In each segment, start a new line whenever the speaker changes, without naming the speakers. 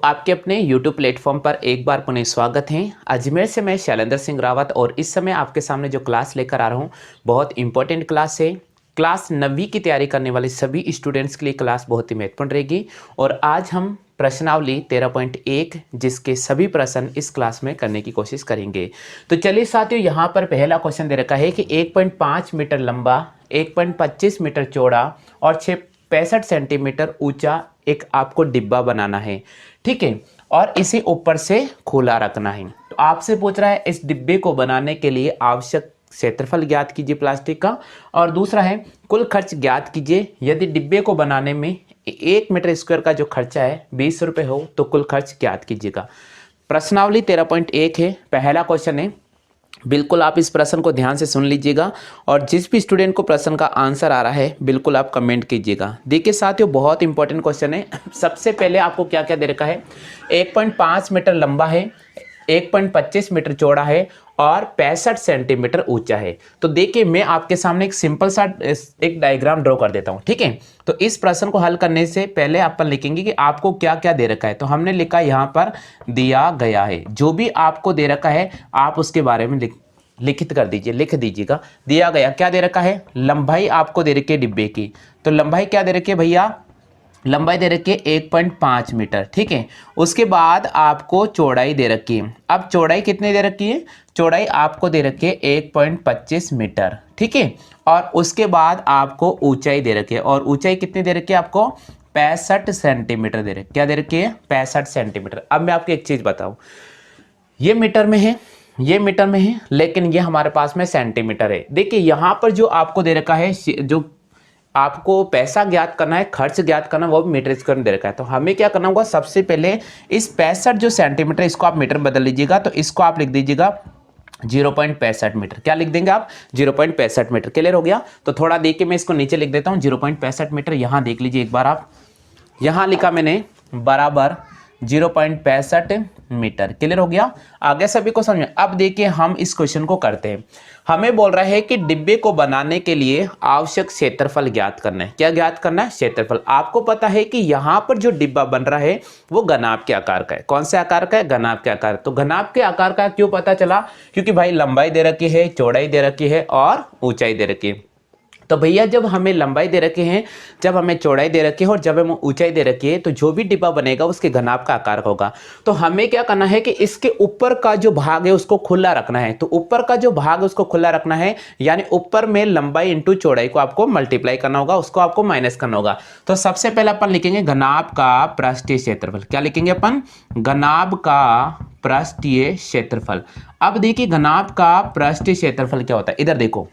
आपके अपने YouTube platform पर एक बार पुनः स्वागत है। अजमेर से मैं शैलेंद्र सिंह रावत और इस समय आपके सामने जो क्लास लेकर आ रहा हूँ बहुत इंपॉर्टेंट क्लास है। क्लास 9वीं की तैयारी करने वाले सभी स्टूडेंट्स के लिए क्लास बहुत ही महत्वपूर्ण रहेगी और आज हम प्रश्नावली 13.1 जिसके सभी प्रश्न इस क्लास में करने की कोशिश करेंगे। तो चलिए साथियों, यहाँ पर पहला क्वेश्चन दे रखा है कि 1.5 मीटर लंबा, 1.25 मीटर चौड़ा और 65 सेंटीमीटर ऊंचा एक आपको डिब्बा बनाना है, ठीक है, और इसे ऊपर से खुला रखना है। तो आपसे पूछ रहा है इस डिब्बे को बनाने के लिए आवश्यक क्षेत्रफल ज्ञात कीजिए प्लास्टिक का, और दूसरा है कुल खर्च ज्ञात कीजिए। यदि डिब्बे को बनाने में 1 मीटर स्क्वायर का जो खर्चा है 20 रुपये हो तो कुल खर्च ज्ञात कीजिएगा। प्रश्नावली 13.1 है, पहला क्वेश्चन है। बिल्कुल आप इस प्रश्न को ध्यान से सुन लीजिएगा और जिस भी स्टूडेंट को प्रश्न का आंसर आ रहा है बिल्कुल आप कमेंट कीजिएगा। देखिए साथियों, बहुत इंपॉर्टेंट क्वेश्चन है। सबसे पहले आपको क्या क्या दे रखा है, 1.5 मीटर लंबा है, 1.25 मीटर चौड़ा है और 65 सेंटीमीटर ऊंचा है। तो देखिए मैं आपके सामने एक सिंपल सा एक डायग्राम ड्रॉ कर देता हूं, ठीक है। तो इस प्रश्न को हल करने से पहले अपन लिखेंगे कि आपको क्या क्या दे रखा है। तो हमने लिखा यहाँ पर दिया गया है, जो भी आपको दे रखा है आप उसके बारे में लिखित कर दीजिए, लिख दीजिएगा। दिया गया क्या दे रखा है, लंबाई आपको दे रखी है डिब्बे की। तो लंबाई क्या दे रखी है भैया, लंबाई दे रखी है 1.5 मीटर, ठीक है। उसके बाद आपको चौड़ाई दे रखी है। अब चौड़ाई कितनी दे रखी है, चौड़ाई आपको दे रखी है 1.25 मीटर, ठीक है। और उसके बाद आपको ऊंचाई दे रखी है, और ऊंचाई कितनी दे रखी है आपको 65 सेंटीमीटर दे रखी, क्या दे रखी है 65 सेंटीमीटर। अब मैं आपको एक चीज बताऊं, ये मीटर में है, ये मीटर में है, लेकिन ये हमारे पास में सेंटीमीटर है। देखिए यहां पर जो आपको दे रखा है, जो आपको पैसा ज्ञात करना है, खर्च ज्ञात करना है, वो भी मीटर स्क्वायर में दे रखा है। तो हमें क्या करना होगा, सबसे पहले इस 65 जो सेंटीमीटर इसको आप मीटर बदल लीजिएगा। तो इसको आप लिख दीजिएगा 0.65 मीटर। क्या लिख देंगे आप, 0.65 मीटर। क्लियर हो गया। तो थोड़ा देख के मैं इसको नीचे लिख देता हूँ 0.65 मीटर। यहाँ देख लीजिए एक बार आप, यहाँ लिखा मैंने बराबर 0.65 मीटर। क्लियर हो गया, आगे सभी को समझ में। अब देखिए हम इस क्वेश्चन को करते हैं। हमें बोल रहा है कि डिब्बे को बनाने के लिए आवश्यक क्षेत्रफल ज्ञात करना है। क्या ज्ञात करना है, क्षेत्रफल। आपको पता है कि यहाँ पर जो डिब्बा बन रहा है वो घनाभ के आकार का है। कौन से आकार का है, घनाभ के आकार। तो घनाभ के आकार का क्यों पता चला, क्योंकि भाई लंबाई दे रखी है, चौड़ाई दे रखी है और ऊंचाई दे रखी है। तो भैया जब हमें लंबाई दे रखे हैं, जब हमें चौड़ाई दे रखी है और जब हमें ऊंचाई दे रखी है, तो जो भी डिब्बा बनेगा उसके घनाभ का आकार होगा। तो हमें क्या करना है कि इसके ऊपर का जो भाग है उसको खुला रखना है। तो ऊपर का जो भाग है उसको खुला रखना है, यानी ऊपर में लंबाई इंटू चौड़ाई को आपको मल्टीप्लाई करना होगा, उसको आपको माइनस करना होगा। तो सबसे पहले अपन लिखेंगे घनाभ का पृष्ठीय क्षेत्रफल। क्या लिखेंगे अपन, घनाभ का पृष्ठीय क्षेत्रफल। अब देखिए घनाभ का पृष्ठीय क्षेत्रफल क्या होता है, इधर देखो,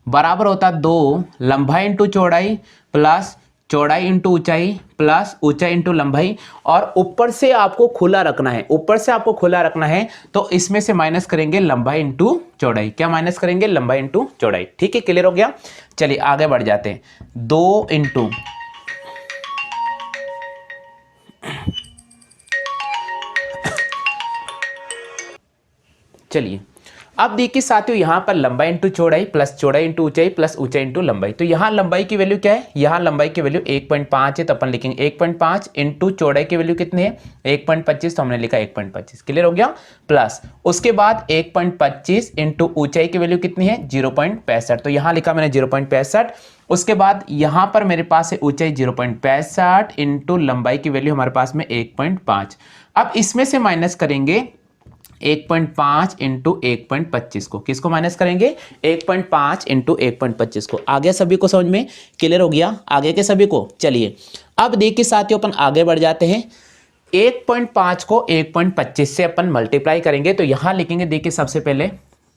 बराबर होता है 2 लंबाई इंटू चौड़ाई प्लस चौड़ाई इंटू ऊंचाई प्लस ऊंचाई इंटू लंबाई, और ऊपर से आपको खुला रखना है, ऊपर से आपको खुला रखना है। तो इसमें से माइनस करेंगे लंबाई इंटू चौड़ाई। क्या माइनस करेंगे, लंबाई इंटू चौड़ाई। ठीक है, क्लियर हो गया। चलिए आगे बढ़ जाते हैं। 2 इंटू चलिए अब देखिए साथियों, यहां पर लंबाई इंटू चौड़ाई प्लस चौड़ाई इंटू ऊंचाई प्लस ऊंचाई इंटू लंबाई। तो यहां लंबाई की वैल्यू क्या है, यहां लंबाई की वैल्यू 1.5 है। तो अपन लिखेंगे 1.5 इंटू चौड़ाई की वैल्यू कितनी है 1.25, तो हमने लिखा 1.25। क्लियर हो गया। प्लस उसके बाद 1.25 इंटू ऊंचाई की वैल्यू कितनी है 0.65, तो यहां लिखा मैंने 0.65। उसके बाद यहां पर मेरे पास है ऊंचाई 0.65 इंटू लंबाई की वैल्यू हमारे पास में 1.5। अब इसमें से माइनस करेंगे 1.5 इंटू 1.25 को, किसको माइनस करेंगे 1.5 इंटू 1.25 को। आगे सभी को समझ में क्लियर हो गया, आगे के सभी को। चलिए अब देखिए साथियों, अपन आगे बढ़ जाते हैं। 1.5 को 1.25 से अपन मल्टीप्लाई करेंगे। तो यहां लिखेंगे, देखिए सबसे पहले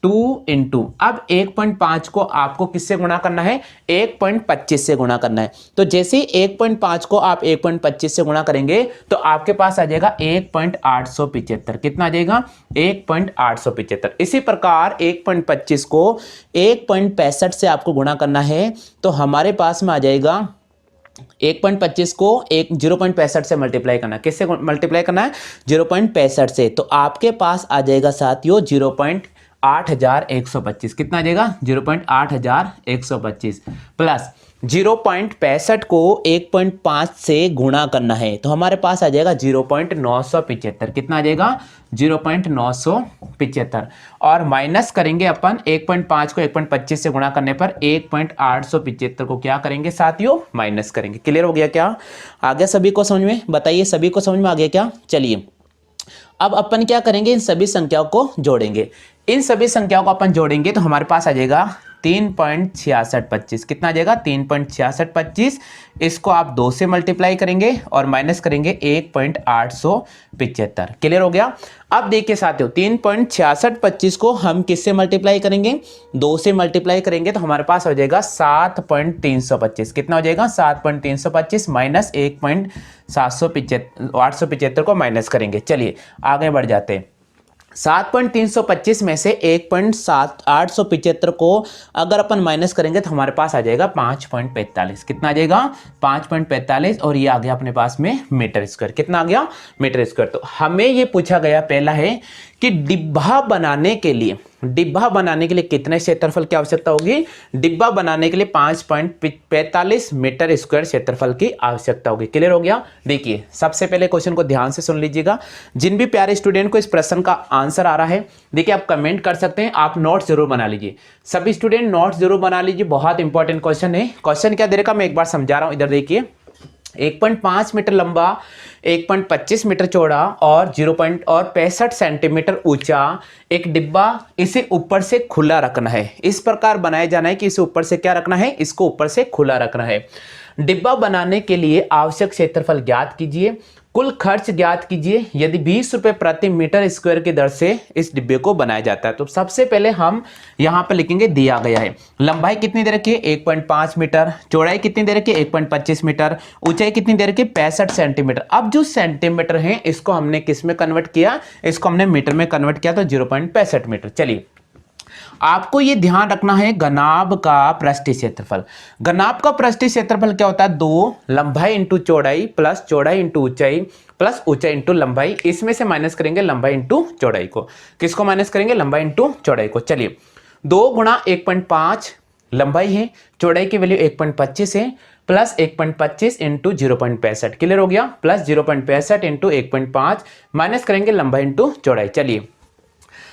2 इंटू, अब 1.5 को आपको किससे गुणा करना है 1.25 से गुणा करना है। तो जैसे ही 1.5 को आप 1.25 से गुणा करेंगे तो आपके पास आ जाएगा 1.875। कितना आ जाएगा 1.875। इसी प्रकार 1.25 को 1.65 से आपको गुणा करना है, तो हमारे पास में आ जाएगा 1.25 को 0.65 से मल्टीप्लाई करना है। किससे मल्टीप्लाई करना है 0.65 से, तो आपके पास आ जाएगा साथियों 0.8125 कितना आ जाएगा 0.8125 प्लस 0.65 को 1.5 से गुणा करना है तो हमारे पास आ जाएगा 0.975 कितना आ जाएगा 0.975 और माइनस करेंगे अपन 1.5 को 1.25 से गुणा करने पर 1.875 को क्या करेंगे साथियों माइनस करेंगे। क्लियर हो गया क्या? आ गया सभी को समझ में? बताइए सभी को समझ में आ गया क्या? चलिए अब अपन क्या करेंगे इन सभी संख्याओं को जोड़ेंगे। इन सभी संख्याओं को अपन जोड़ेंगे तो हमारे पास आ जाएगा 3.6625 कितना आ जाएगा 3.6625। इसको आप 2 से मल्टीप्लाई करेंगे और माइनस करेंगे 1.875। क्लियर हो गया? अब देखिए साथियों 3.6625 को हम किससे मल्टीप्लाई करेंगे 2 से मल्टीप्लाई करेंगे तो हमारे पास हो जाएगा 7.325 कितना हो जाएगा 7.325 माइनस 1.875 को माइनस करेंगे। चलिए आगे बढ़ जाते हैं। 7.325 में से 1.875 को अगर अपन माइनस करेंगे तो हमारे पास आ जाएगा 5.45 कितना आ जाएगा 5.45 और ये आ गया अपने पास में मीटर स्क्वायर। कितना आ गया मीटर स्क्वायर। तो हमें ये पूछा गया पहला है कि डिब्बा बनाने के लिए कितने क्षेत्रफल की आवश्यकता होगी। डिब्बा बनाने के लिए 5.45 मीटर स्क्वायर क्षेत्रफल की आवश्यकता होगी। क्लियर हो गया? देखिए सबसे पहले क्वेश्चन को ध्यान से सुन लीजिएगा। जिन भी प्यारे स्टूडेंट को इस प्रश्न का आंसर आ रहा है देखिए आप कमेंट कर सकते हैं, आप नोट जरूर बना लीजिए। सभी स्टूडेंट नोट जरूर बना लीजिए, बहुत इंपॉर्टेंट क्वेश्चन है। क्वेश्चन क्या दे रखा मैं एक बार समझा रहा हूं, इधर देखिए 1.5 मीटर लंबा 1.25 मीटर चौड़ा और 0.65 सेंटीमीटर ऊंचा एक डिब्बा इसे ऊपर से खुला रखना है। इस प्रकार बनाया जाना है कि इसे ऊपर से क्या रखना है, इसको ऊपर से खुला रखना है। डिब्बा बनाने के लिए आवश्यक क्षेत्रफल ज्ञात कीजिए, कुल खर्च ज्ञात कीजिए यदि 20 रुपए प्रति मीटर स्क्वायर की दर से इस डिब्बे को बनाया जाता है। तो सबसे पहले हम यहां पर लिखेंगे दिया गया है लंबाई कितनी दे रखी है 1.5 मीटर, चौड़ाई कितनी दे रखी है 1.25 मीटर, ऊंचाई कितनी दे रखी है 65 सेंटीमीटर। अब जो सेंटीमीटर है इसको हमने किस में कन्वर्ट किया, इसको हमने मीटर में कन्वर्ट किया तो 0.65 मीटर। चलिए आपको यह ध्यान रखना है घनाभ का पृष्ठीय क्षेत्रफल। घनाभ का पृष्ठीय क्षेत्रफल क्या होता है 2 लंबाई इंटू चौड़ाई प्लस चौड़ाई इंटू ऊंचाई प्लस ऊंचाई इंटू लंबाई। इसमें से माइनस करेंगे लंबाई इंटू चौड़ाई को। किसको माइनस करेंगे लंबाई इंटू चौड़ाई को। चलिए 2 गुणा 1.5 लंबाई है, चौड़ाई की वैल्यू 1.25 है प्लस 1.25 इंटू 0.65। क्लियर हो गया? प्लस 0.65 इंटू 1.5 माइनस करेंगे लंबाई इंटू चौड़ाई। चलिए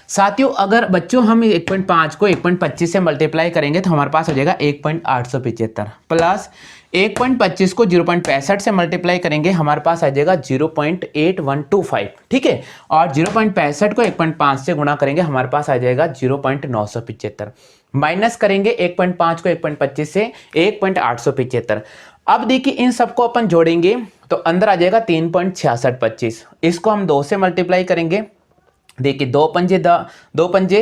साथियों अगर बच्चों हम 1.5 को 1.25 से मल्टीप्लाई करेंगे तो हमारे पास हो जाएगा 1.875 प्लस 1.25 को 0.65 से मल्टीप्लाई करेंगे हमारे पास आ जाएगा 0.8125। ठीक है, और 0.65 को 1.5 से गुणा करेंगे हमारे पास आ जाएगा 0.975। माइनस करेंगे 1.5 को 1.25 से 1.875। अब देखिए इन सबको अपन जोड़ेंगे तो अंदर आ जाएगा 3.6625। इसको हम 2 से मल्टीप्लाई करेंगे। देखिए 2 पंजे 2 पंजे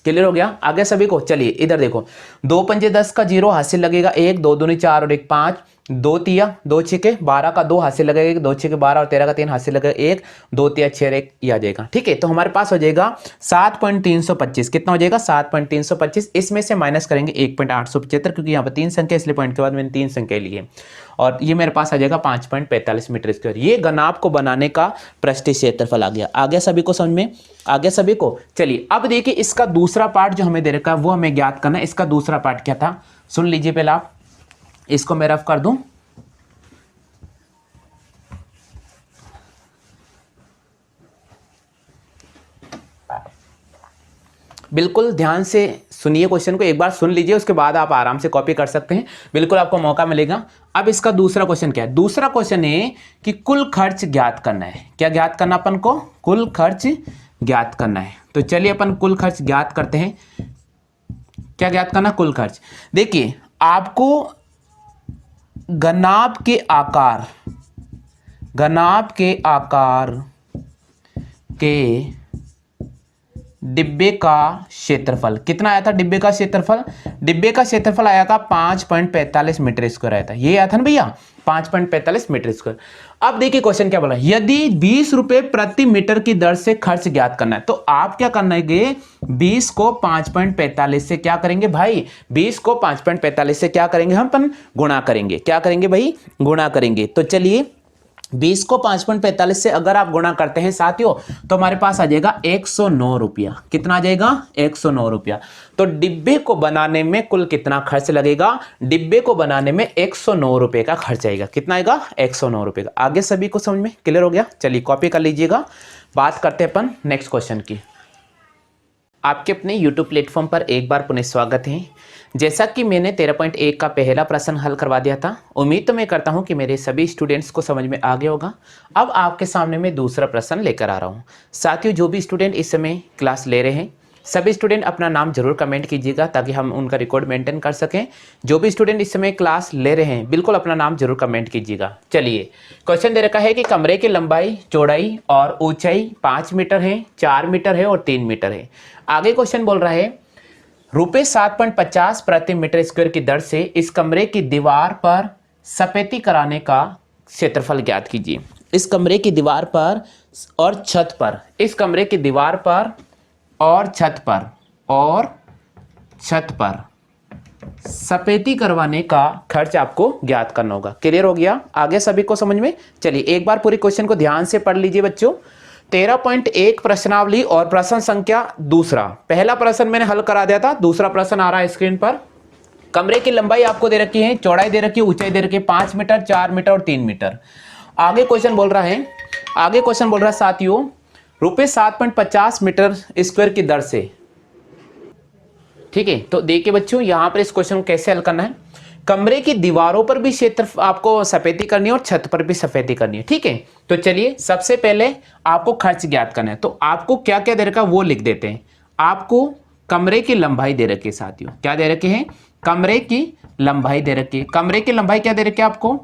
क्लियर हो गया? आगे सभी को। चलिए इधर देखो 2 पंजे 10 का 0 हासिल लगेगा 1, 2 दूनी 4 और 1 5, 2 तिया 2 छिके 12 का 2 हासिल लगेगा 2 छिके 12 और 13 का 3 हासिल लगेगा 1, 2 तिया 6 1 ये आ जाएगा। ठीक है, तो हमारे पास हो जाएगा 7.325। कितना हो जाएगा 7.325। इसमें से माइनस करेंगे 1.875 क्योंकि यहाँ पर 3 संख्या इसलिए पॉइंट के बाद मैंने 3 संख्या ली है और ये मेरे पास आ जाएगा 5.45 मीटर स्क्वायर। ये घनाभ को बनाने का पृष्ठीय क्षेत्रफल आ गया। आ गया सभी को समझ में? आ गया सभी को? चलिए अब देखिए इसका दूसरा पार्ट जो हमें दे रखा है वो हमें ज्ञात करना है। इसका दूसरा पार्ट क्या था सुन लीजिए पहले आप। इसको मैं रफ कर दूं। बिल्कुल ध्यान से सुनिए क्वेश्चन को, एक बार सुन लीजिए उसके बाद आप आराम से कॉपी कर सकते हैं, बिल्कुल आपको मौका मिलेगा। अब इसका दूसरा क्वेश्चन क्या है? दूसरा क्वेश्चन है कि कुल खर्च ज्ञात करना है। क्या ज्ञात करना अपन को? कुल खर्च ज्ञात करना है। तो चलिए अपन कुल खर्च ज्ञात करते हैं। क्या ज्ञात करना? कुल खर्च। देखिए आपको घनाभ के आकार के डिब्बे का क्षेत्रफल कितना आया था? डिब्बे का क्षेत्रफल, डिब्बे का क्षेत्रफल आया था 5.45 मीटर स्क्वायर आया था। ये आया था ना भैया, 5.45 मीटर स्क्वायर। अब देखिए क्वेश्चन क्या बोला, यदि 20 रुपए प्रति मीटर की दर से खर्च ज्ञात करना है, तो आप क्या करना है, 20 को 5.45 से क्या करेंगे भाई, 20 को 5.45 से क्या करेंगे, हम अपन गुणा करेंगे। क्या करेंगे भाई? गुणा करेंगे। तो चलिए 20 को 5.45 से अगर आप गुणा करते हैं साथियों, तो हमारे पास आ जाएगा 109 रुपया। कितना आ जाएगा? 109 रुपया। तो डिब्बे को बनाने में कुल कितना खर्च लगेगा? डिब्बे को बनाने में 109 रुपए का खर्च आएगा। कितना आएगा? 109 रुपए का। आगे सभी को समझ में क्लियर हो गया? चलिए कॉपी कर लीजिएगा। बात करते हैं अपन नेक्स्ट क्वेश्चन की। आपके अपने YouTube प्लेटफॉर्म पर एक बार पुनः स्वागत है। जैसा कि मैंने 13.1 का पहला प्रश्न हल करवा दिया था, उम्मीद तो मैं करता हूं कि मेरे सभी स्टूडेंट्स को समझ में आ गया होगा। अब आपके सामने मैं दूसरा प्रश्न लेकर आ रहा हूं। साथियों, जो भी स्टूडेंट इस समय क्लास ले रहे हैं, सभी स्टूडेंट अपना नाम जरूर कमेंट कीजिएगा ताकि हम उनका रिकॉर्ड मेंटेन कर सकें। जो भी स्टूडेंट इस समय क्लास ले रहे हैं, बिल्कुल अपना नाम जरूर कमेंट कीजिएगा। चलिए क्वेश्चन दे रखा है कि कमरे की लंबाई, चौड़ाई और ऊंचाई 5 मीटर है, 4 मीटर है और 3 मीटर है। आगे क्वेश्चन बोल रहा है रुपये 7.50 प्रति मीटर स्क्वायर की दर से इस कमरे की दीवार पर सफेदी कराने का क्षेत्रफल ज्ञात कीजिए। इस कमरे की दीवार पर और छत पर, इस कमरे की दीवार पर और छत पर सफेदी करवाने का खर्च आपको ज्ञात करना होगा। क्लियर हो गया? आगे सभी को समझ में? चलिए एक बार पूरी क्वेश्चन को ध्यान से पढ़ लीजिए बच्चों। 13.1 प्रश्नावली और प्रश्न संख्या दूसरा। पहला प्रश्न मैंने हल करा दिया था, दूसरा प्रश्न आ रहा है स्क्रीन पर। कमरे की लंबाई आपको दे रखी है, चौड़ाई दे रखी है, ऊंचाई दे रखी है 5 मीटर, 4 मीटर और 3 मीटर। आगे क्वेश्चन बोल रहा है साथियों, रुपये 7.50 मीटर स्क्वायर की दर से। ठीक है, तो देखिए बच्चों यहां पर इस क्वेश्चन को कैसे हल करना है। कमरे की दीवारों पर भी क्षेत्र आपको सफेदी करनी है और छत पर भी सफेदी करनी है। ठीक है, तो चलिए सबसे पहले आपको खर्च ज्ञात करना है। तो आपको क्या क्या दे रखा है वो लिख देते हैं। आपको कमरे की लंबाई दे रखी है साथियों, क्या दे रखे हैं? कमरे की लंबाई दे रखी है। कमरे की लंबाई क्या दे रखी है आपको?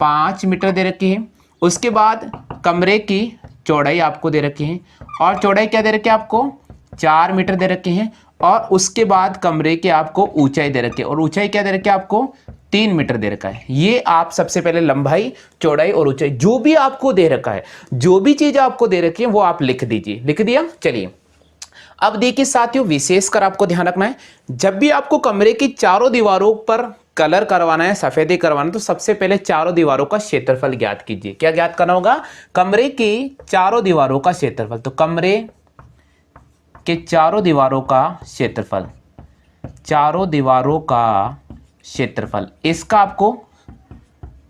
5 मीटर दे रखी है। उसके बाद कमरे की चौड़ाई आपको दे रखी है, और चौड़ाई क्या दे रखी है आपको? 4 मीटर दे रखी है। और उसके बाद कमरे की आपको ऊंचाई दे रखी है, और ऊंचाई क्या दे रखी है आपको? 3 मीटर दे रखा है। ये आप सबसे पहले लंबाई, चौड़ाई और ऊंचाई जो भी आपको दे रखा है, जो भी चीज आपको दे रखी है वो आप लिख दीजिए। लिख दिया? चलिए अब देखिए साथियों, विशेषकर आपको ध्यान रखना है, जब भी आपको कमरे की चारों दीवारों पर कलर करवाना है, सफेदी करवाना है, तो सबसे पहले चारों दीवारों का क्षेत्रफल ज्ञात कीजिए। क्या ज्ञात करना होगा? कमरे की चारों दीवारों का क्षेत्रफल। तो कमरे के चारों दीवारों का क्षेत्रफल, चारों दीवारों का क्षेत्रफल, इसका आपको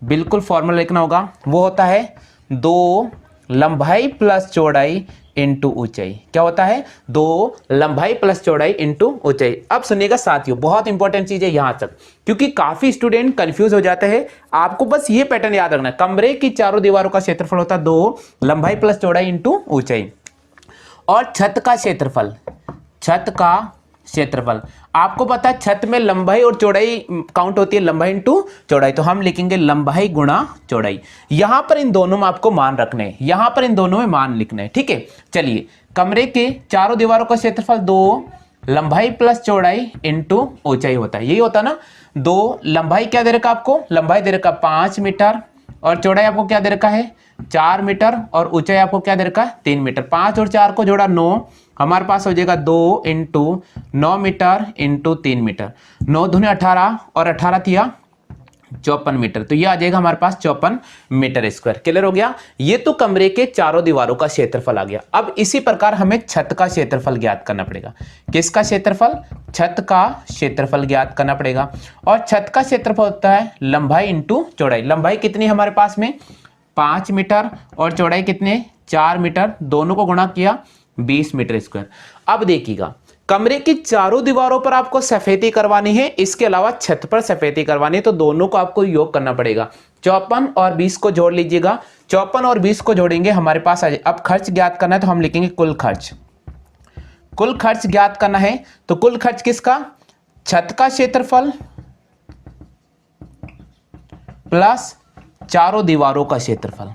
बिल्कुल फॉर्मूला लिखना होगा। वो होता है 2 लंबाई प्लस चौड़ाई इंटू ऊंचाई। क्या होता है? 2 लंबाई प्लस चौड़ाई इंटू ऊंचाई। अब सुनिएगा साथियों, बहुत इंपॉर्टेंट चीज है यहां तक, क्योंकि काफी स्टूडेंट कंफ्यूज हो जाते हैं। आपको बस ये पैटर्न याद रखना है, कमरे की चारों दीवारों का क्षेत्रफल होता है 2 लंबाई प्लस चौड़ाई इंटू ऊंचाई। और छत का क्षेत्रफल, छत का क्षेत्रफल आपको पता है छत में लंबाई और चौड़ाई काउंट होती है, लंबाई इंटू चौड़ाई। तो हम लिखेंगे लंबाई गुणा चौड़ाई। यहां पर इन दोनों में आपको मान रखने हैं, यहां पर इन दोनों में मान लिखना है। ठीक है, चलिए कमरे के चारों दीवारों का क्षेत्रफल 2 लंबाई प्लस चौड़ाई इंटू ऊंचाई होता है। यही होता है ना। 2 लंबाई क्या दे रखा आपको? लंबाई दे रखा 5 मीटर, और चौड़ाई आपको क्या दे रखा है? 4 मीटर, और ऊंचाई आपको क्या दे रखा है? 3 मीटर। 5 और 4 को जोड़ा 9, हमारे पास हो जाएगा 2 इंटू 9 मीटर इंटू 3 मीटर। 9 दूनी 18 और 18 थिया 54 मीटर। तो ये आ जाएगा हमारे पास 54 मीटर स्क्वायर। क्लियर हो गया? ये तो कमरे के चारों दीवारों का क्षेत्रफल आ गया। अब इसी प्रकार हमें छत का क्षेत्रफल ज्ञात करना पड़ेगा। किसका क्षेत्रफल? छत का क्षेत्रफल ज्ञात करना पड़ेगा। और छत का क्षेत्रफल होता है लंबाई इंटू चौड़ाई। लंबाई कितनी हमारे पास में? 5 मीटर, और चौड़ाई कितने? 4 मीटर। दोनों को गुणा किया 20 मीटर स्क्वायर। अब देखिएगा, कमरे की चारों दीवारों पर आपको सफेदी करवानी है, इसके अलावा छत पर सफेदी करवानी है, तो दोनों को आपको योग करना पड़ेगा। 54 और 20 को जोड़ लीजिएगा। 54 और 20 को जोड़ेंगे हमारे पास अब खर्च ज्ञात करना है, तो हम लिखेंगे कुल खर्च। कुल खर्च ज्ञात करना है, तो कुल खर्च किसका? छत का क्षेत्रफल प्लस चारों दीवारों का क्षेत्रफल।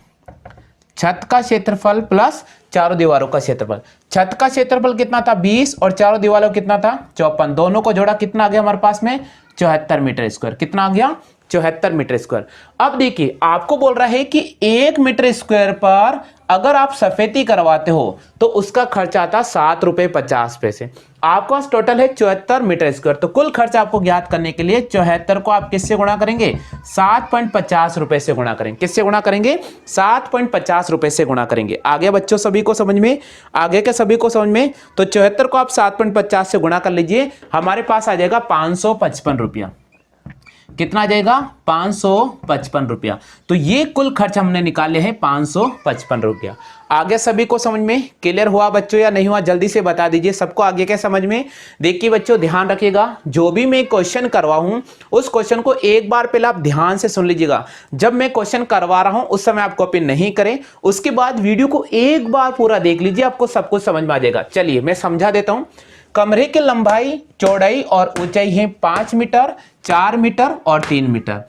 छत का क्षेत्रफल प्लस चारों दीवारों का क्षेत्रफल। छत का क्षेत्रफल कितना था 20 और चारों दीवारों कितना था 54, दोनों को जोड़ा कितना आ गया हमारे पास में 74 मीटर स्क्वायर। कितना आ गया 74 मीटर स्क्वायर। अब देखिए आपको बोल रहा है कि 1 मीटर स्क्वायर पर अगर आप सफेदी करवाते हो तो उसका खर्चा आता ₹7.50। आपके पास टोटल है 74 मीटर स्क्वायर, तो कुल खर्च आपको ज्ञात करने के लिए 74 को आप किससे गुणा करेंगे 7.50 रुपए से गुणा करेंगे। किससे गुणा करेंगे 7.50 रुपए से गुणा करेंगे। आगे बच्चों सभी को समझ में, आगे के सभी को समझ में, तो 74 को आप 7.50 से गुणा कर लीजिए, हमारे पास आ जाएगा 555 रुपया। कितना आ जाएगा 555 रुपया। तो ये कुल खर्च हमने निकाले हैं 555 रुपया। आगे सभी को समझ में क्लियर हुआ बच्चों या नहीं हुआ, जल्दी से बता दीजिए सबको आगे क्या समझ में। देखिए बच्चों ध्यान रखिएगा, जो भी मैं क्वेश्चन करवाऊं उस क्वेश्चन को एक बार पहले आप ध्यान से सुन लीजिएगा। जब मैं क्वेश्चन करवा रहा हूं उस समय आप कॉपी नहीं करें, उसके बाद वीडियो को एक बार पूरा देख लीजिए, आपको सब कुछ समझ में आ जाएगा। चलिए मैं समझा देता हूं। कमरे की लंबाई, चौड़ाई और ऊंचाई है 5 मीटर, 4 मीटर और 3 मीटर।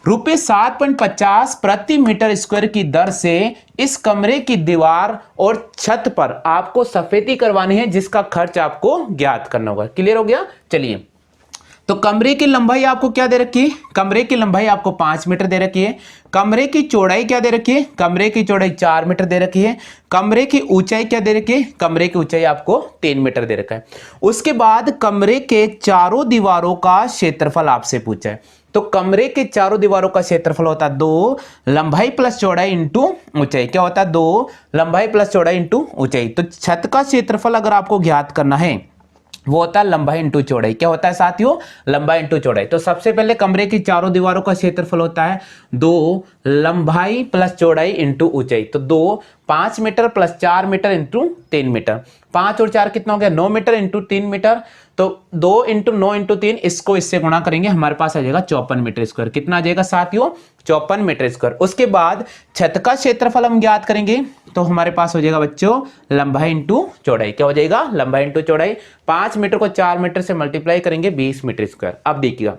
₹7.50 प्रति मीटर स्क्वायर की दर से इस कमरे की दीवार और छत पर आपको सफेदी करवानी है, जिसका खर्च आपको ज्ञात करना होगा। क्लियर हो गया। चलिए तो कमरे की लंबाई आपको क्या दे रखी है, कमरे की लंबाई आपको 5 मीटर दे रखी है। कमरे की चौड़ाई क्या दे रखी है, कमरे की चौड़ाई 4 मीटर दे रखी है। कमरे की ऊंचाई क्या दे रखी है, कमरे की ऊंचाई आपको 3 मीटर दे रखा है। उसके बाद कमरे के चारों दीवारों का क्षेत्रफल आपसे पूछा है। तो कमरे के चारों दीवारों का क्षेत्रफल होता है 2 लंबाई प्लस चौड़ाई इंटू ऊंचाई। क्या होता है 2 लंबाई प्लस चौड़ाई इंटू ऊंचाई। तो छत का क्षेत्रफल अगर आपको ज्ञात करना है वो होता है लंबाई इंटू चौड़ाई। क्या होता है साथियों, लंबाई इंटू चौड़ाई। तो सबसे पहले कमरे की चारों दीवारों का क्षेत्रफल होता है 2 लंबाई प्लस चौड़ाई इंटू ऊंचाई। तो 2 5 meter plus 4 meter into 3 meter. 5 और 4 कितना हो गया 9 मीटर इंटू 3 मीटर। तो 2 इंटू 9 इंटू 3, इसको इससे गुणा करेंगे, हमारे पास आ जाएगा 54 मीटर स्क्वायर। कितना आ जाएगा साथियों 54 मीटर स्क्वायर। उसके बाद छत का क्षेत्रफल हम ज्ञात करेंगे, तो हमारे पास हो जाएगा बच्चों लंबाई इंटू चौड़ाई। क्या हो जाएगा लंबाई इंटू चौड़ाई। 5 मीटर को 4 मीटर से मल्टीप्लाई करेंगे 20 मीटर स्क्वायर। अब देखिएगा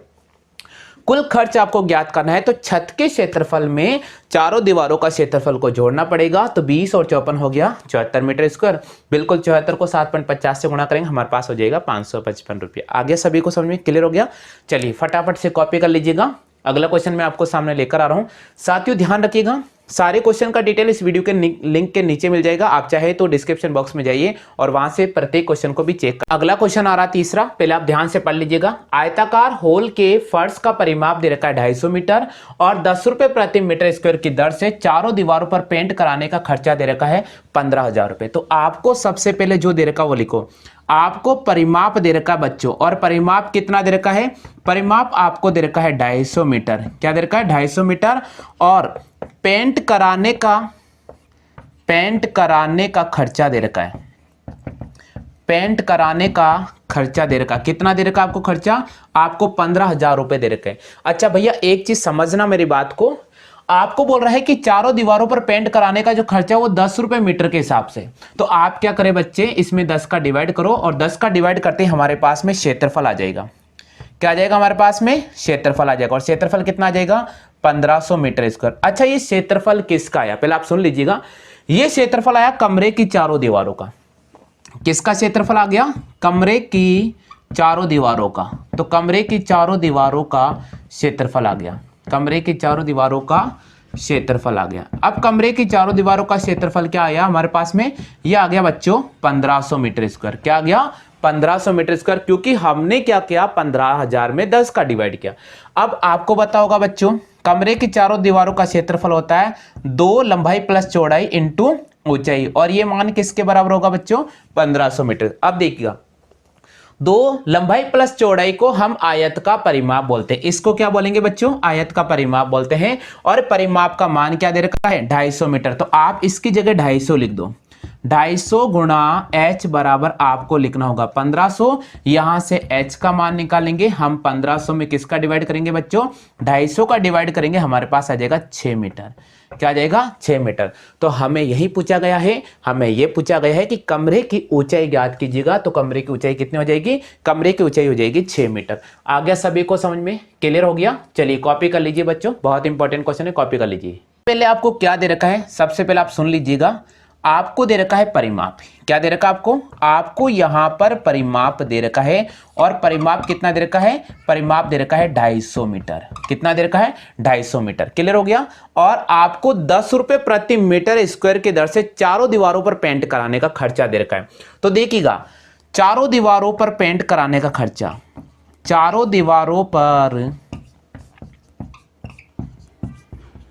कुल खर्च आपको ज्ञात करना है, तो छत के क्षेत्रफल में चारों दीवारों का क्षेत्रफल को जोड़ना पड़ेगा। तो 20 और 54 हो गया 74 मीटर स्क्वायर। बिल्कुल 74 को 7.50 से गुणा करेंगे, हमारे पास हो जाएगा 555 रुपया। आगे सभी को समझ में क्लियर हो गया। चलिए फटाफट से कॉपी कर लीजिएगा। अगला क्वेश्चन मैं आपको सामने लेकर आ रहा हूं। साथियों ध्यान रखिएगा, सारे क्वेश्चन का डिटेल इस वीडियो के लिंक के नीचे मिल जाएगा। आप चाहे तो डिस्क्रिप्शन बॉक्स में जाइए और वहां से प्रत्येक क्वेश्चन को भी चेक कर। अगला क्वेश्चन आ रहा तीसरा, पहले आप ध्यान से पढ़ लीजिएगा। आयताकार होल के फर्श का परिमाप दे रखा है 250 मीटर और 10 रुपए प्रति मीटर स्क्वायर की दर से चारों दीवारों पर पेंट कराने का खर्चा दे रखा है 15,000 रुपए। तो आपको सबसे पहले जो दे रखा वो लिखो। आपको परिमाप दे रखा है बच्चों, और परिमाप कितना दे रखा है, परिमाप आपको दे रखा है 250 मीटर। क्या दे रखा है 250 मीटर। और पेंट कराने का खर्चा दे रखा है, पेंट कराने का खर्चा दे रखा। कितना दे रखा आपको खर्चा, आपको 15,000 रुपए दे रखे। अच्छा भैया एक चीज समझना मेरी बात को, आपको बोल रहा है कि चारों दीवारों पर पेंट कराने का जो खर्चा है वो 10 रुपए मीटर के हिसाब से। तो आप क्या करें बच्चे, इसमें 10 का डिवाइड करो और 10 का डिवाइड करते ही हमारे पास में क्षेत्रफल आ जाएगा। क्या आ जाएगा हमारे पास में, क्षेत्रफल आ जाएगा। और क्षेत्रफल कितना आ जाएगा 1500 मीटर स्क्वायर। अच्छा ये क्षेत्रफल किसका आया, पहले आप सुन लीजिएगा। ये क्षेत्रफल आया कमरे की चारों दीवारों का। किसका क्षेत्रफल आ गया, कमरे की चारों दीवारों का। तो कमरे की चारों दीवारों का क्षेत्रफल आ गया, कमरे की चारों दीवारों का क्षेत्रफल आ गया। अब कमरे की चारों दीवारों का क्षेत्रफल क्या आया हमारे पास में, यह आ गया बच्चों 1500 मीटर स्क्वायर। क्या आ गया 1500 मीटर स्क्वायर, क्योंकि हमने क्या किया 15,000 में 10 का डिवाइड किया। अब आपको पता होगा बच्चों कमरे की चारों दीवारों का क्षेत्रफल होता है 2 लंबाई प्लस चौड़ाई इंटू ऊंचाई, और ये मान किसके बराबर होगा बच्चों 1500 मीटर। अब देखिएगा 2 लंबाई प्लस चौड़ाई को हम आयत का परिमाप बोलते हैं। इसको क्या बोलेंगे बच्चों, आयत का परिमाप बोलते हैं। और परिमाप का मान क्या दे रखा है 250 मीटर। तो आप इसकी जगह 250 लिख दो। 250 गुणा h बराबर आपको लिखना होगा 1500। यहां से h का मान निकालेंगे हम, 1500 में किसका डिवाइड करेंगे बच्चों 250 का डिवाइड करेंगे, हमारे पास आ जाएगा 6 मीटर। क्या आ जाएगा 6 मीटर। तो हमें यही पूछा गया है, हमें यह पूछा गया है कि कमरे की ऊंचाई ज्ञात कीजिएगा। तो कमरे की ऊंचाई कितनी हो जाएगी, कमरे की ऊंचाई हो जाएगी 6 मीटर। आगे सभी को समझ में क्लियर हो गया। चलिए कॉपी कर लीजिए बच्चों, बहुत इंपॉर्टेंट क्वेश्चन है, कॉपी कर लीजिए। पहले आपको क्या दे रखा है, सबसे पहले आप सुन लीजिएगा, आपको दे रखा है परिमाप। क्या दे रखा है आपको, आपको यहां पर परिमाप दे रखा है, और परिमाप कितना दे रखा है, परिमाप दे रखा है 250 मीटर। कितना दे रखा है, 250 मीटर। क्लियर हो गया। और आपको 10 रुपए प्रति मीटर स्क्वायर की दर से चारों दीवारों पर पेंट कराने का खर्चा दे रखा है। तो देखिएगा, चारों दीवारों पर पेंट कराने का खर्चा, चारों दीवारों पर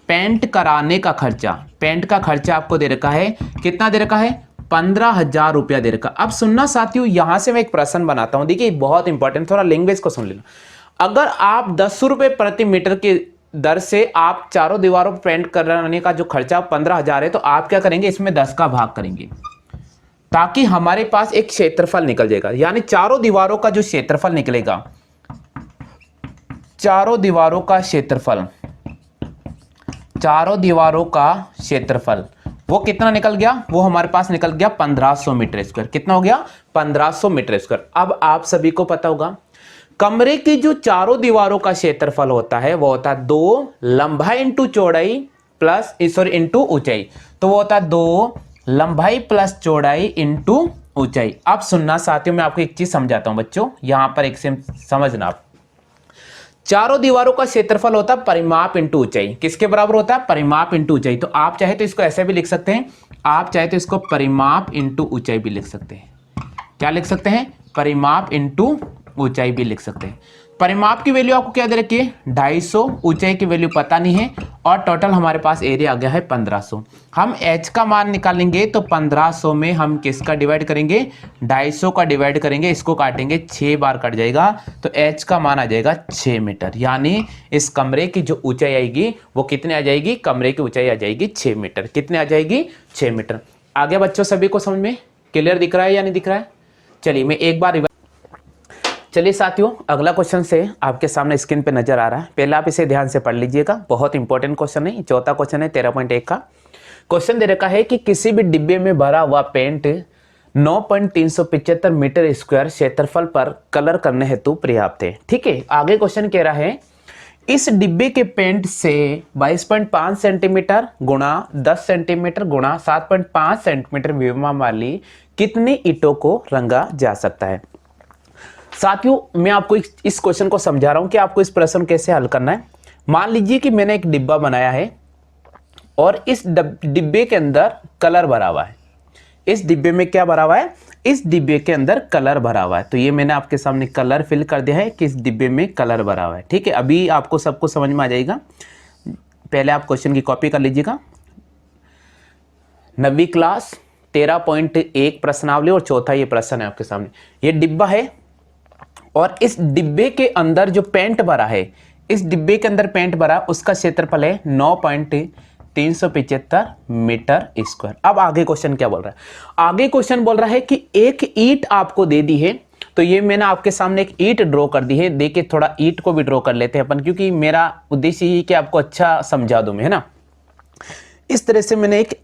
पेंट कराने का खर्चा, पेंट का खर्चा आपको दे रखा है, कितना दे रखा है, 15,000 रुपया दे रखा। अब सुनना साथियों, यहां से मैं एक प्रश्न बनाता हूं, देखिए बहुत इंपॉर्टेंट, थोड़ा लैंग्वेज को सुन लेना। अगर आप 10 रुपए प्रति मीटर की दर से आप चारों दीवारों पर पेंट कराने का जो खर्चा 15,000 है, तो आप क्या करेंगे, इसमें 10 का भाग करेंगे, ताकि हमारे पास एक क्षेत्रफल निकल जाएगा। यानी चारों दीवारों का जो क्षेत्रफल निकलेगा, चारों दीवारों का क्षेत्रफल, चारों दीवारों का क्षेत्रफल वो कितना निकल गया, वो हमारे पास निकल गया 1500 मीटर स्क्वायर। कितना हो गया, 1500 मीटर स्क्वायर। अब आप सभी को पता होगा, कमरे की जो चारों दीवारों का क्षेत्रफल होता है वो होता है 2 लंबाई इंटू चौड़ाई प्लस इंटू ऊंचाई। तो वो होता है 2 लंबाई प्लस चौड़ाई इंटू ऊंचाई। अब सुनना साथियों, मैं आपको एक चीज समझाता हूं बच्चों, यहां पर एक से समझना आप, चारों दीवारों का क्षेत्रफल होता है परिमाप इंटू ऊंचाई। किसके बराबर होता है, परिमाप इंटू ऊंचाई। तो आप चाहे तो इसको ऐसे भी लिख सकते हैं, आप चाहे तो इसको परिमाप इंटू ऊंचाई भी लिख सकते हैं। क्या लिख सकते हैं, परिमाप इंटू ऊंचाई भी लिख सकते हैं। परिमाप की वैल्यू आपको क्या दे रखी है, 250, ऊंचाई की वैल्यू पता नहीं है, और टोटल हमारे पास एरिया आ गया है 1500। हम h का मान निकालेंगे तो 1500 में हम किसका डिवाइड करेंगे, 250 का डिवाइड करेंगे, इसको काटेंगे 6 बार कट जाएगा, तो h का मान आ जाएगा 6 मीटर। यानी इस कमरे की जो ऊंचाई आएगी वो कितने आ जाएगी, कमरे की ऊंचाई आ जाएगी 6 मीटर। कितने आ जाएगी, 6 मीटर। आगे बच्चों सभी को समझ में क्लियर दिख रहा है या नहीं दिख रहा है। चलिए मैं एक बार, चलिए साथियों, अगला क्वेश्चन से आपके सामने स्क्रीन पे नजर आ रहा है, पहले आप इसे ध्यान से पढ़ लीजिएगा, बहुत इंपॉर्टेंट क्वेश्चन है। चौथा क्वेश्चन है 13.1 का। क्वेश्चन दे रखा है कि किसी भी डिब्बे में भरा हुआ पेंट 9.375 मीटर स्क्वायर क्षेत्रफल पर कलर करने हेतु पर्याप्त है। ठीक है, आगे क्वेश्चन कह रहा है, इस डिब्बे के पेंट से 22.5 सेंटीमीटर गुणा 10 सेंटीमीटर गुणा 7.5 सेंटीमीटर विमा वाली कितनी ईंटों को रंगा जा सकता है। साथियों मैं आपको इस क्वेश्चन को समझा रहा हूं कि आपको इस प्रश्न कैसे हल करना है। मान लीजिए कि मैंने एक डिब्बा बनाया है और इस डिब्बे के अंदर कलर भरा हुआ है। इस डिब्बे में क्या भरा हुआ है, इस डिब्बे के अंदर कलर भरा हुआ है। तो ये मैंने आपके सामने कलर फिल कर दिया है कि इस डिब्बे में कलर भरा हुआ है। ठीक है, अभी आपको सबको समझ में आ जाएगा। पहले आप क्वेश्चन की कॉपी कर लीजिएगा। 9वीं क्लास 13.1 प्रश्नावली और चौथा ये प्रश्न है आपके सामने। ये डिब्बा है और इस डिब्बे के अंदर जो पेंट भरा है, इस डिब्बे के अंदर पेंट भरा, उसका क्षेत्रफल है 9.375 मीटर स्क्वायर। अब आगे क्वेश्चन क्या बोल रहा है, आगे क्वेश्चन बोल रहा है कि एक ईंट आपको दे दी है। तो ये मैंने आपके सामने एक ईंट ड्रॉ कर दी है। देखिए थोड़ा ईंट को भी ड्रॉ कर लेते हैं अपन, क्योंकि मेरा उद्देश्य ये कि आपको अच्छा समझा दूं मैं, है ना। इस तरह से मैंने एक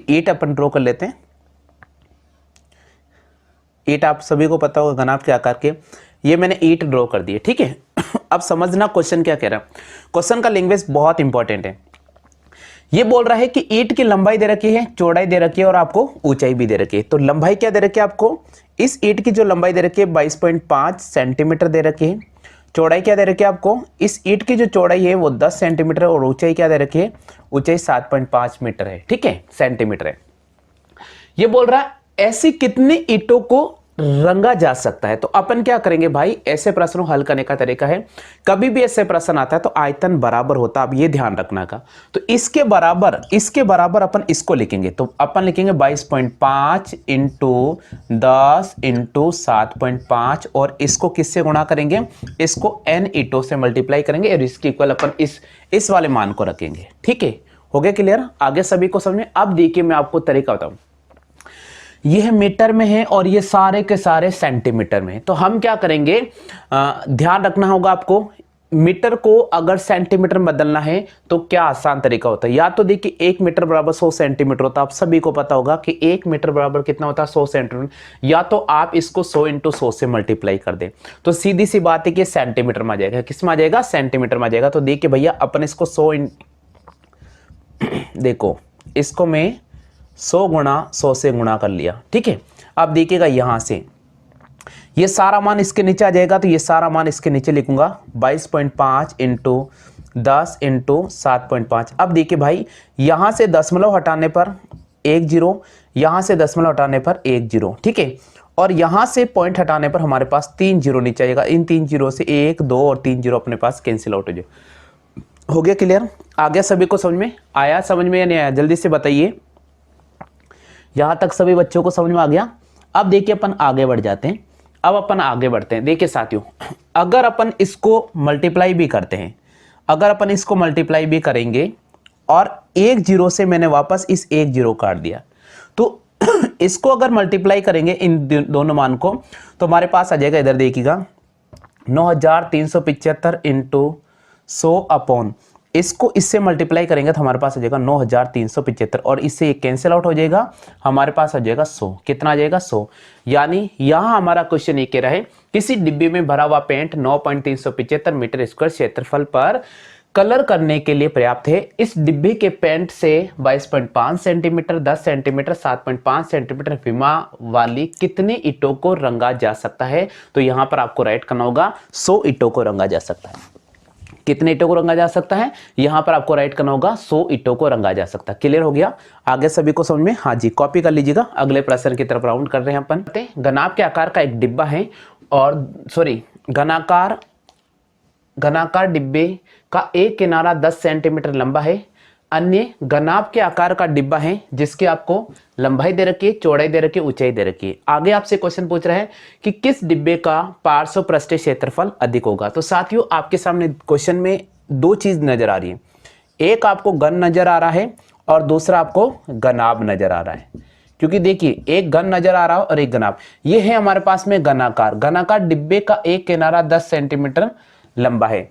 ईंट अपन ड्रॉ कर लेते हैं। ईंट आप सभी को पता होगा घनाभ के आकार के, ये मैंने ईंट ड्रॉ कर दी है। ठीक है, अब समझना क्वेश्चन क्या कह रहा है। क्वेश्चन का लैंग्वेज बहुत इंपॉर्टेंट है। ये बोल रहा है कि ईंट की लंबाई दे रखी है, चौड़ाई दे रखी है और आपको ऊंचाई भी दे रखी है। तो लंबाई क्या दे रखी है आपको, इस ईंट की जो लंबाई दे रखी है 22.5 सेंटीमीटर दे रखी है। चौड़ाई क्या दे रखी है आपको, इस ईंट की जो चौड़ाई है वो 10 सेंटीमीटर और ऊंचाई क्या दे रखी है, ऊंचाई 7.5 मीटर है। ठीक है, सेंटीमीटर है। ये बोल रहा है ऐसी कितनी ईंटों को रंगा जा सकता है। तो अपन क्या करेंगे भाई, ऐसे प्रश्नों हल करने का तरीका है, कभी भी ऐसे प्रश्न आता है तो आयतन बराबर होता है, अब ये ध्यान रखना का। तो इसके बराबर अपन इसको लिखेंगे। तो अपन लिखेंगे 22.5 इंटू 10 इंटू 7.5 और इसको किससे गुणा करेंगे, इसको n ईंटों से मल्टीप्लाई करेंगे और इसके इक्वल अपन इस वाले मान को रखेंगे। ठीक है, हो गया क्लियर, आगे सभी को समझ में। अब देखिए मैं आपको तरीका बताऊं, यह मीटर में है और ये सारे के सारे सेंटीमीटर में है। तो हम क्या करेंगे, ध्यान रखना होगा आपको, मीटर को अगर सेंटीमीटर में बदलना है तो क्या आसान तरीका होता है, या तो देखिए 1 मीटर बराबर 100 सेंटीमीटर होता है, आप सभी को पता होगा कि 1 मीटर बराबर कितना होता है 100 सेंटीमीटर, या तो आप इसको 100 × 100 से मल्टीप्लाई कर दें तो सीधी सी बात है कि सेंटीमीटर में आ जाएगा। किस में आ जाएगा? सेंटीमीटर में आ जाएगा। तो देखिए भैया अपन इसको 100 देखो इसको मैं 100 × 100 से गुणा कर लिया, ठीक है। अब देखिएगा यहां से ये सारा मान इसके नीचे आ जाएगा, तो ये सारा मान इसके नीचे लिखूंगा 22.5 × 10 × 7.5। अब देखिए भाई यहां से दशमलव हटाने पर 1 0, यहां से दशमलव हटाने पर 1 0, ठीक है। और यहां से पॉइंट हटाने पर हमारे पास 3 0 नीचे आएगा। इन 3 0 से 1 2 और 3 0 अपने पास कैंसिल आउट हो जाए। हो गया क्लियर? आ गया सभी को समझ में? आया समझ में या नहीं आया? जल्दी से बताइए। यहां तक सभी बच्चों को समझ में आ गया? अब देखिए अपन आगे बढ़ जाते हैं। अब अपन आगे बढ़ते हैं। देखिए साथियों, अगर अपन इसको मल्टीप्लाई भी करते हैं, अगर अपन इसको मल्टीप्लाई भी करेंगे और 1 0 से मैंने वापस इस 1 0 काट दिया, तो इसको अगर मल्टीप्लाई करेंगे इन दोनों मान को तो हमारे पास आ जाएगा, इधर देखिएगा 9375 × 100 अपॉन, इसको इससे मल्टीप्लाई करेंगे तो हमारे पास आ जाएगा 9375 और इससे ये कैंसिल आउट हो जाएगा, हमारे पास आ जाएगा 100। कितना आ जाएगा? 100। यानी यहां हमारा क्वेश्चन ये कह रहा है किसी डिब्बे में भरा हुआ पेंट 9.375 मीटर स्क्वायर क्षेत्रफल पर कलर करने के लिए पर्याप्त है। इस डिब्बे के पेंट से 22.5 सेंटीमीटर, 10 सेंटीमीटर, 7.5 सेंटीमीटर विमा वाली कितने ईंटों को रंगा जा सकता है? तो यहां पर आपको राइट करना होगा 100 ईंटों को रंगा जा सकता है। कितने ईंटों को रंगा जा सकता है? यहां पर आपको राइट करना होगा 100 ईंटों को रंगा जा सकता है। क्लियर हो गया? आगे सभी को समझ में? हाँ जी, कॉपी कर लीजिएगा। अगले प्रश्न की तरफ राउंड कर रहे हैं अपन। घनाभ के आकार का एक डिब्बा है और घनाकार डिब्बे का एक किनारा 10 सेंटीमीटर लंबा है। अन्य घनाभ के आकार का डिब्बा है जिसकी आपको लंबाई दे रखी है, चौड़ाई दे रखी है, ऊंचाई दे रखी है। आगे आपसे क्वेश्चन पूछ रहा है कि किस डिब्बे का पार्श्व पृष्ठीय क्षेत्रफल अधिक होगा। तो साथियों आपके सामने क्वेश्चन में दो चीज नजर आ रही है, एक आपको घन नजर आ रहा है और दूसरा आपको घनाभ नजर आ रहा है। क्योंकि देखिए एक घन नजर आ रहा है और एक घनाभ। ये है हमारे पास में घनाकार डिब्बे का एक किनारा 10 सेंटीमीटर लंबा है,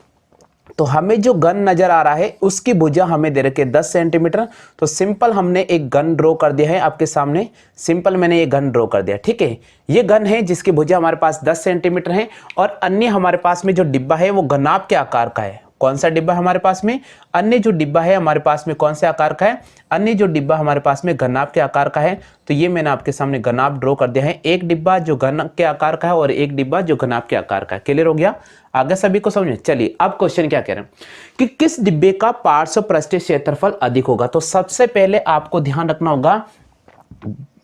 तो हमें जो घन नजर आ रहा है उसकी भुजा हमें दे रखे 10 सेंटीमीटर। तो सिंपल हमने एक घन ड्रॉ कर दिया है आपके सामने, सिंपल मैंने ये घन ड्रॉ कर दिया, ठीक है। ये घन है जिसकी भुजा हमारे पास 10 सेंटीमीटर है और अन्य हमारे पास में जो डिब्बा है वो घनाभ के आकार का है। कौन सा डिब्बा हमारे पास में? अन्य जो डिब्बा है हमारे पास में कौन से आकार का है? अन्य जो डिब्बा हमारे पास में घनाभ के आकार का है। तो ये मैंने आपके सामने घनाभ ड्रॉ कर दिया है, एक डिब्बा जो घन के आकार का है और एक डिब्बा जो घनाभ के आकार का है। क्लियर हो गया? आगे सभी को समझे? चलिए अब क्वेश्चन क्या कह रहे हैं कि किस डिब्बे का पार्श्व पृष्ठीय क्षेत्रफल अधिक होगा। तो सबसे पहले आपको ध्यान रखना होगा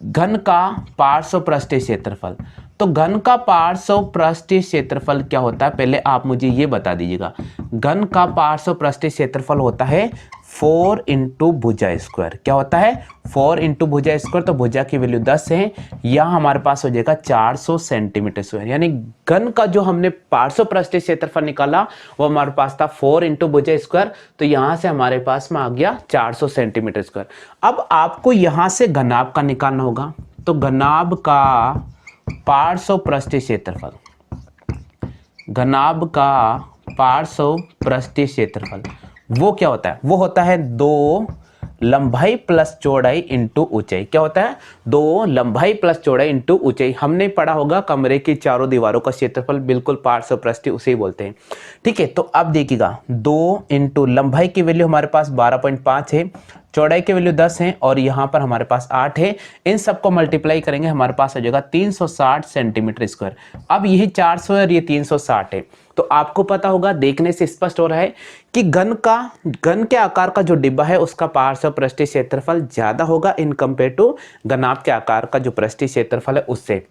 घन का पार्श्व पृष्ठीय क्षेत्रफल। तो घन का पार्श्व पृष्ठीय क्षेत्रफल क्या होता है, पहले आप मुझे ये बता दीजिएगा। घन का पार्श्व पृष्ठीय क्षेत्रफल होता है 4 × भुजा स्क्वायर। क्या होता है? 4 × भुजा स्क्वायर। तो भुजा की वैल्यू 10 है, यहाँ हमारे पास हो जाएगा 400 सेंटीमीटर स्क्वायर। यानी घन का जो हमने पार्श्व पृष्ठीय क्षेत्रफल निकाला वो हमारे पास था 4 × भुजा स्क्वायर। तो यहाँ से हमारे पास में आ गया 400 सेंटीमीटर स्क्वायर। अब आपको यहाँ से घनाभ का निकालना होगा। तो घनाभ का पार्श्व पृष्ठीय क्षेत्रफल, घनाभ का पार्श्व पृष्ठीय क्षेत्रफल वो क्या होता है? वो होता है 2 लंबाई प्लस चौड़ाई इंटू ऊंचाई। क्या होता है? 2 लंबाई प्लस चौड़ाई इंटू ऊंचाई। हमने पढ़ा होगा कमरे की चारों दीवारों का क्षेत्रफल, बिल्कुल पार्श्व पृष्ठीय उसे ही बोलते हैं, ठीक है। तो अब देखिएगा 2 × लंबाई की वैल्यू हमारे पास 12.5 है, चौड़ाई की वैल्यू 10 है और यहाँ पर हमारे पास 8 है। इन सबको मल्टीप्लाई करेंगे हमारे पास आ जाएगा 360 सेंटीमीटर स्क्वायर। अब यही 400 है और ये 360 है। तो आपको पता होगा, देखने से स्पष्ट हो रहा है कि घन के आकार का जो डिब्बा है उसका पार्श्व पृष्ठीय क्षेत्रफल ज्यादा होगा इन कंपेयर टू घनाभ के आकार का जो पृष्ठीय क्षेत्रफल है उससे।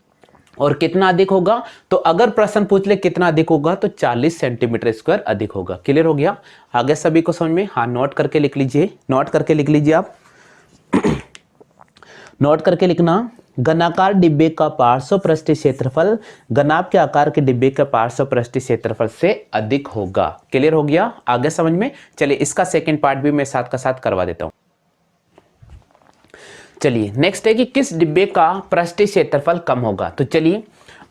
और कितना अधिक होगा? तो अगर प्रश्न पूछ ले कितना अधिक होगा तो 40 सेंटीमीटर स्क्वायर अधिक होगा। क्लियर हो गया? आगे सभी को समझ में? हाँ, नोट करके लिख लीजिए, नोट करके लिख लीजिए आप नोट करके लिखना, घनाकार डिब्बे का पार्श्व पृष्ठीय क्षेत्रफल घनाभ के आकार के डिब्बे का पार्श्व पृष्ठीय क्षेत्रफल से अधिक होगा। क्लियर हो गया? आगे समझ में? चलिए इसका सेकंड पार्ट भी मैं साथ का साथ करवा देता हूं। चलिए नेक्स्ट है कि किस डिब्बे का पृष्ठीय क्षेत्रफल कम होगा। तो चलिए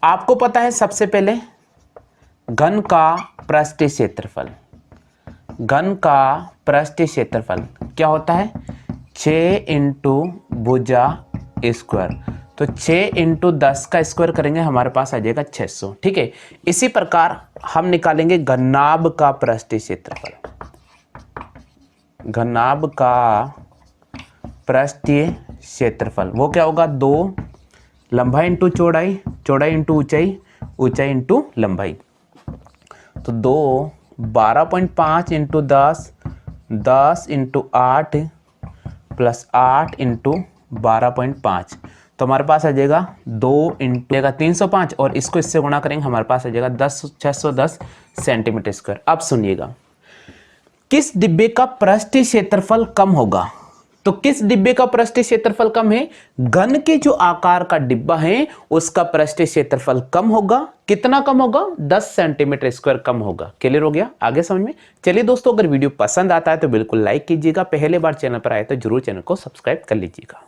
आपको पता है सबसे पहले घन का पृष्ठीय क्षेत्रफल, घन का पृष्ठीय क्षेत्रफल क्या होता है 6 इंटू भुजा स्क्वायर। तो 6 इंटू 10 का स्क्वायर करेंगे हमारे पास आ जाएगा 600। ठीक है, इसी प्रकार हम निकालेंगे घनाभ का पृष्ठीय क्षेत्रफल, घनाभ का पृष्ठीय क्षेत्रफल वो क्या होगा 2 लंबाई इंटू चौड़ाई, चौड़ाई इंटू ऊंचाई, ऊंचाई इंटू लंबाई। तो 2 12.5 इंटू 10, 10 इंटू 8 प्लस 8 इंटू 12.5। तो हमारे पास आ जाएगा 2 इंटू 305 और इसको इससे गुणा करेंगे हमारे पास आ जाएगा 610 सेंटीमीटर स्क्वायर। अब सुनिएगा, किस डिब्बे का पृष्ठीय क्षेत्रफल कम होगा? तो किस डिब्बे का पृष्ठीय क्षेत्रफल कम है? घन के जो आकार का डिब्बा है उसका पृष्ठीय क्षेत्रफल कम होगा। कितना कम होगा? 10 सेंटीमीटर स्क्वायर कम होगा। क्लियर हो गया? आगे समझ में? चलिए दोस्तों, अगर वीडियो पसंद आता है तो बिल्कुल लाइक कीजिएगा, पहले बार चैनल पर आए तो जरूर चैनल को सब्सक्राइब कर लीजिएगा।